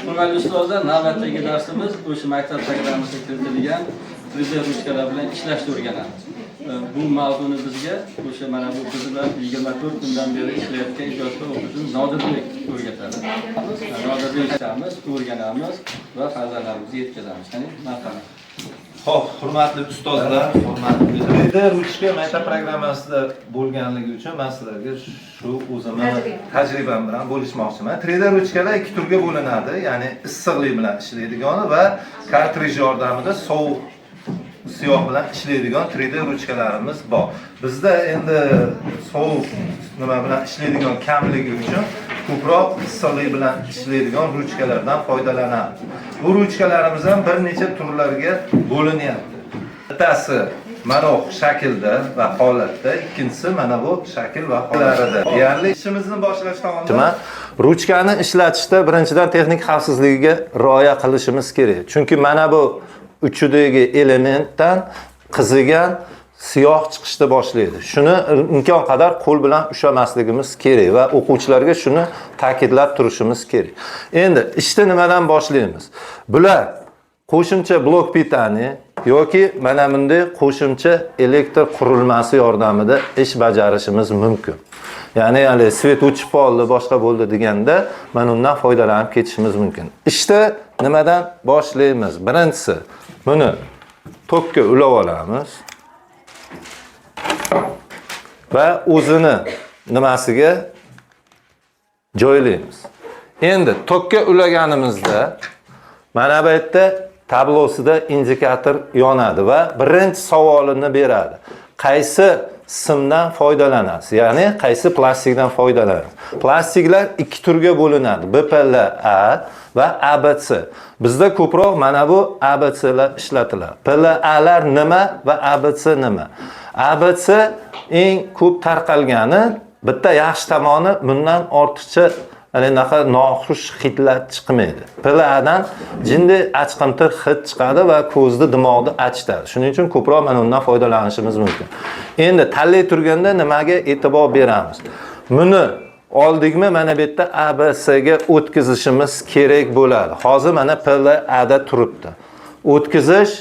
Hurmatli ustozlar, navbatdagi darsimiz o'sha maktab programmasiga kiritilgan 3D ruchkalar bilan ishlashni o'rganamiz. Bu mavzuni bizga o'sha mana bu bizlar 24 kundan beri ishlayotgan ijodkor o'qituvchimiz Nodirbek o'rgatadi. Nodirbek ishlaymiz, o'rganamiz va farzandlarimizga yetkazamiz. Qani, marhamat. Xo'p, hurmatli ustozlar, hurmatli 3D ruchka maktab programmasida bo'lganligi uchun men sizlarga shu o'zimning tajribam bilan bo'lishmoqchiman. 3D ruchkalar ikki turga bo'linadi, ya'ni issiqlik bilan ishlaydigani va kartrij yordamida sovuq siyoh bilan ishlaydigan 3D ruchkalarimiz bor. Bizda endi sovuq nima bilan ishlaydigan kamligi uchun ko'proq issiqlik bilan ishlaydigan ruchkalardan foydalanamiz. Bu ruchkalarimiz ham bir necha turlarga bo'linyapti. Bittasi mana bu shaklda va holatda, ikkinchisi mana bu shakl va holatlarida. Deyarli ishimizni boshlashdan oldin ruchkani ishlatishda birinchidan texnik xavfsizligiga rioya qilishimiz kerak. Chunki mana bu uchidagi elementdan qizigan siyoh chiqishni boshlaydi. Shuni imkon qadar qo'l bilan ushlamasligimiz kerak va o'quvchilarga shuni ta'kidlab turishimiz kerak. Endi ishni nimadan boshlaymiz? Bular qo'shimcha blok pitani yoki mana bunday qo'shimcha elektr qurilmasi yordamida ish bajarishimiz mumkin. Ya'ni hali svet o'chib qoldi, boshqa bo'ldi deganda mana undan foydalanib ketishimiz mumkin. Ishda nimadan boshlaymiz? Birinchisi buni tokka ulab olamiz va o'zini nimasiga joylaymiz. Endi tokka ulaganimizda mana bu yerda tablosida indikator yonadi va birinchi savolini beradi. Qaysi simdan foydalanasiz? Ya'ni qaysi plastikdan foydalanasiz? Plastiklar ikki turga bo'linadi. BPLA va ABC. Bizda ko'proq mana bu ABClar ishlatiladi. PLAlar nima va ABC nima? ABC eng ko'p tarqalgani, bitta yaxshi tomoni bundan ortiqcha noxush hidlar chiqmaydi. PLAdan jinday achqimtir hid chiqadi va ko'zni, dimoqni achitadi. Shuning uchun ko'proq mana undan foydalanishimiz mumkin. Endi tanlay turganda nimaga e'tibor beramiz? Buni oldikmi mana bu yerda ABCga o'tkazishimiz kerak bo'ladi. Hozir mana PLAda turibdi. O'tkazish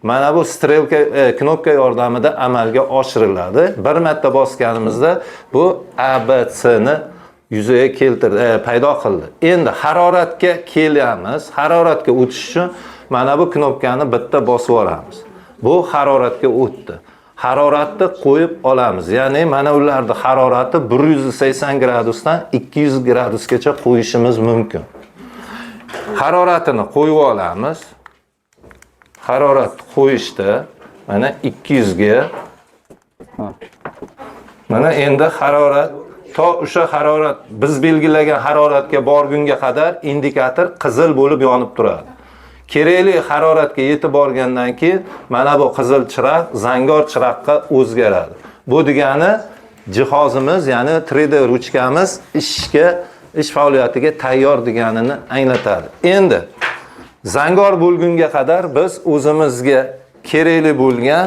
mana bu strelka knopka yordamida amalga oshiriladi. Bir marta bosganimizda bu ABCni yuzaga keltirdi, paydo qildi. Endi haroratga kelamiz. Haroratga o'tish uchun mana bu knopkani bitta bosib olamiz. Bu haroratga o'tdi. Haroratni qo'yib olamiz. Ya'ni mana ularning harorati 180 gradusdan 200 gradusgacha qo'yishimiz mumkin. Haroratini qo'yib olamiz. Harorat qo'yishda mana 200 ga mana endi harorat to o'sha harorat biz belgilagan haroratga borgunga qadar indikator qizil bo'lib yonib turadi. Kerakli haroratga yetib borgandan keyin mana bu qizil chiroq zangor chiroqqa o'zgaradi. Bu degani jihozimiz, ya'ni 3D ruchkamiz ish faoliyatiga tayyor deganini anglatadi. Endi zangor bo'lgunga qadar biz o'zimizga kerakli bo'lgan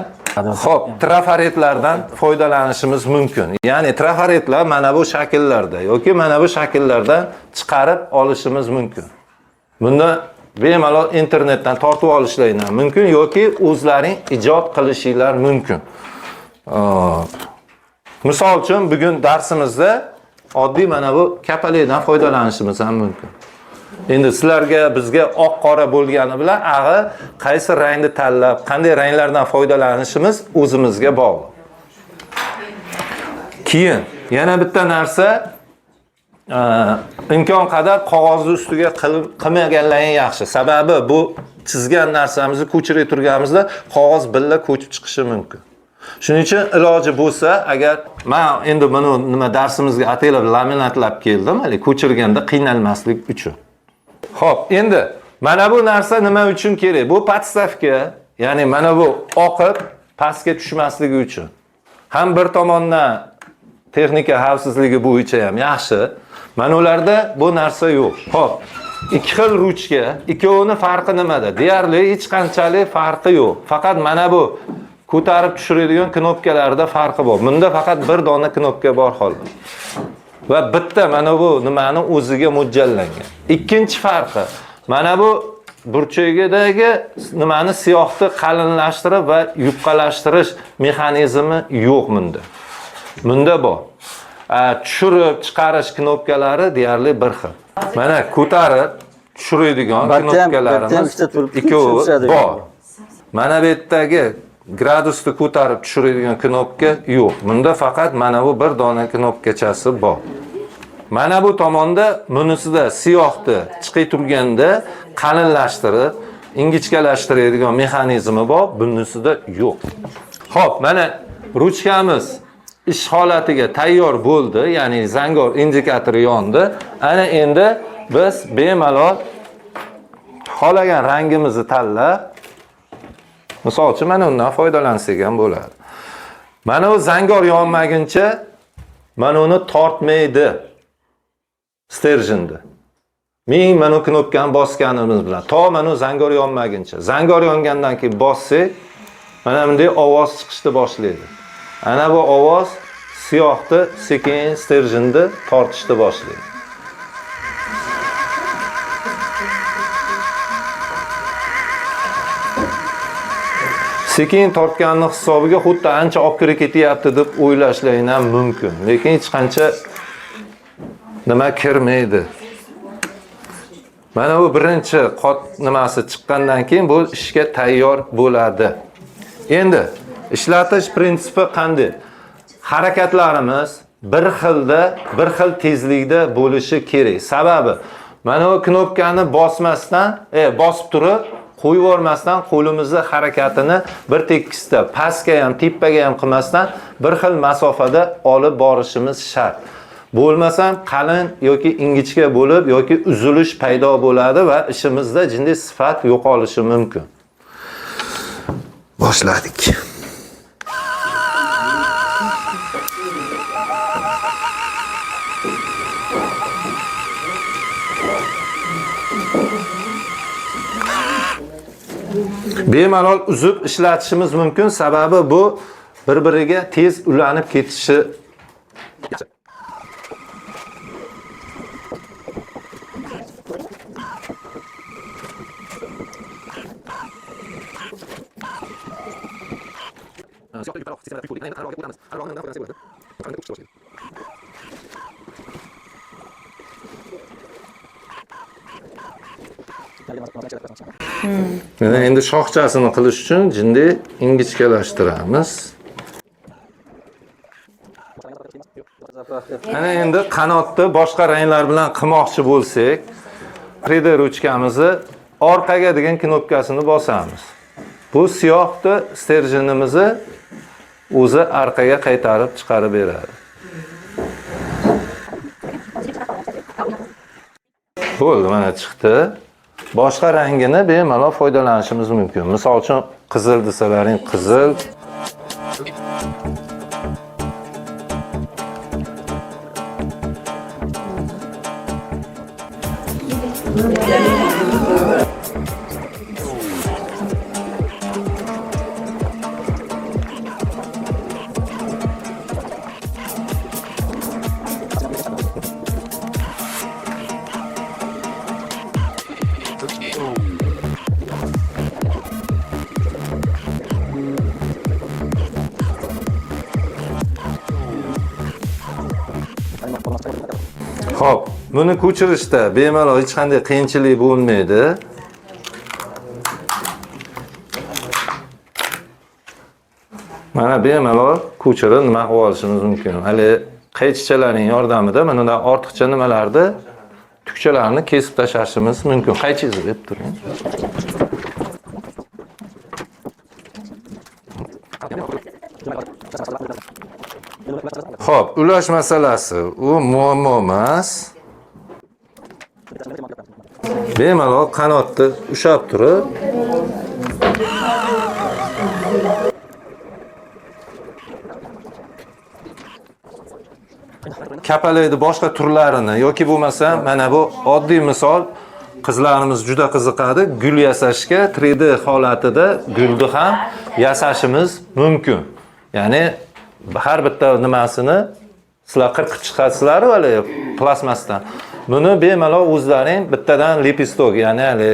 trafaretlardan foydalanishimiz mumkin. Ya'ni trafaretlar mana bu shakllarda yoki mana bu shakllardan chiqarib olishimiz mumkin. Bunda bemalol internetdan tortib olishlaringiz mumkin yoki o'zlaring ijod qilishinglar mumkin. Misol uchun bugun darsimizda oddiy mana bu kapalakdan foydalanishimiz ham mumkin. Endi sizlarga bizga oq qora bo'lgani bilan qaysi rangni tanlab, qanday ranglardan foydalanishimiz o'zimizga bog'liq. Keyin yana bitta narsa, imkon qadar qog'ozni ustiga qilmaganlaring yaxshi. Sababi bu chizgan narsamizni ko'chirib turganimizda qog'oz billa ko'chib chiqishi mumkin. Shuning uchun iloji bo'lsa, agar men endi buni nima darsimizga ataylab laminatlab keldim, hali ko'chirganda qiynalmaslik uchun. Xo'p, endi mana bu narsa nima uchun kerak? Bu podstavka, ya'ni mana bu oqib pastga tushmasligi uchun. Ham bir tomondan texnika xavfsizligi bo'yicha ham yaxshi. Mana ularda bu narsa yo'q. Xo'p, ikki xil ruchka, ikkovining farqi nimada? Deyarli hech qanchalik farqi yo'q. Faqat mana bu ko'tarib tushiradigan knopkalarda farqi bor. Bunda faqat bir dona knopka bor xolos. Va bitta mana bu nimani o'ziga mo'ljallangan. Ikkinchi farqi, Mana bu burchagidagi nimani siyohni qalinlashtirib va yupqalashtirish mexanizmi yo'q bunda. Bunda bor. Tushirib chiqarish knopkalari deyarli bir xil. Mana ko'tarib tushiradigan knopkalarimiz ikkovi bor. Mana bu yerdagi gradusni ko'tarib tushiradigan knopka yo'q. Bunda faqat mana bu bir dona knopkachasi bor. Mana bu tomonda bunisida siyohni chiqib turganda qalinlashtirib, ingichkalashtiradigan mexanizmi bor, bunisida yo'q. Xo'p, mana ruchkamiz ish holatiga tayyor bo'ldi, ya'ni zangor indikatori yondi. Ana endi biz bemalol xohlagan rangimizni tanlab, misol uchun mana undan foydalansak ham bo'ladi. Mana bu zangor yonmaguncha mana uni tortmaydi. Sterjinda. Ming mana knopkani bosganimiz bilan to mana zangor yonmaguncha. Zangor yongandan keyin bossak, mana bunday ovoz chiqishni boshlaydi. Ana bu ovoz siyohni sekin sterjinda tortishni boshlaydi. Sekin tortganning hisobiga xuddi ancha olib kirib ketyapti deb o'ylashlarning ham mumkin, lekin hech qancha nima kirmaydi. Mana bu birinchi qot nimasi chiqqandan keyin bu ishga tayyor bo'ladi. Endi ishlatish prinsipi qanday? Harakatlarimiz bir xil tezlikda bo'lishi kerak. Sababi mana bu knopkani bosmasdan, bosib turib qo'yib yubormasdan qo'limizni harakatini bir tekisda pastga ham, tepaga ham qilmasdan bir xil masofada olib borishimiz shart. Bo'lmasam qalin yoki ingichka bo'lib yoki uzilish paydo bo'ladi va ishimizda jinsiy sifat yo'qolishi mumkin. Boshladik. Bemalol uzib ishlatishimiz mumkin, sababi bu bir-biriga tez ulanib ketishi. Endi shoxchasini qilish uchun jinday ingichkalashtiramiz. Ana endi qanotni boshqa ranglar bilan qilmoqchi bo'lsak, 3D ruchkamizni orqaga degan knopkasini bosamiz. Bu siyohni sterjinimizni o'zi orqaga qaytarib chiqarib beradi. Bo'ldi, mana chiqdi. Boshqa rangini bemalol foydalanishimiz mumkin. Misol uchun qizil desalaring qizil. Xo'p, buni ko'chirishda bemalol hech qanday qiyinchilik bo'lmaydi. Mana bemalol ko'chirib nima qilib olishimiz mumkin. Hali qaychichalarning yordamida mana bunday ortiqcha nimalarni, tukchalarni kesib tashlashimiz mumkin. Qaychingizni deb turing. Xo'p, ulash masalasi u muammo emas. Bemalol qanotni ushlab turib kapalaydi boshqa turlarini yoki bo'lmasa mana bu oddiy misol qizlarimiz juda qiziqadi. Gul yasashga 3D holatida gulni ham yasashimiz mumkin. Ya'ni har bitta nimasini sizlar qirqib chiqasizlar vali plasmasdan. Buni bemalol o'zlaring bittadan lepistok, ya'ni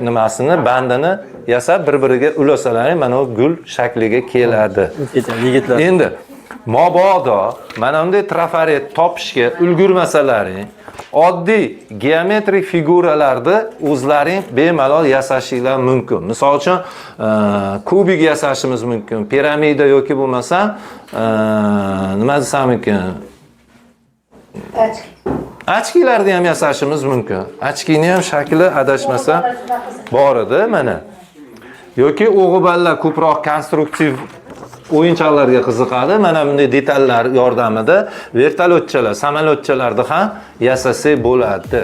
nimasini, bandini yasab bir-biriga ulasalaring, mana bu gul shakliga keladi. Yigitlar. Endi mabodo mana bunday trafaret topishga ulgurmasalaring, oddiy geometrik figuralarni o'zlaring bemalol yasashinglar mumkin. Misol uchun, kubik yasashimiz mumkin, piramida yoki bo'lmasa, nima desam ekan? Achkilarni ham yasashimiz mumkin. Achkini ham shakli adashmasa bor edi mana. Yoki o'g'illar ko'proq konstruktiv o'yinchoqlarga qiziqadi. Mana bunday detallar yordamida vertolyotchalar, samolyotchalarni ham yasasak bo'ladi.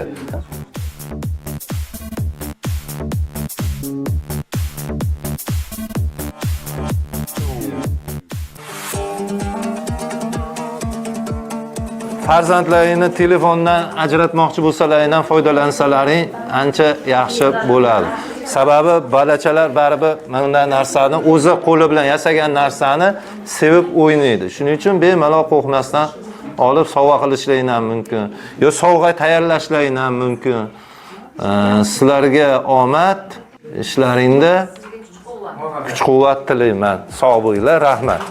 Farzandlaringni telefondan ajratmoqchi bo'lsalaringdan foydalansalaring ancha yaxshi bo'ladi. Sababi bolachalar baribir bunday narsani o'zi qo'li bilan yasagan narsani sevib o'ynaydi. Shuning uchun bemalol qo'rqmasdan olib sovg'a qilishlaring ham mumkin. Yo sovg'a tayyorlashlaring ham mumkin. Sizlarga omad, ishlaringda kuch-quvvat tilayman. Sog' bo'linglar, rahmat.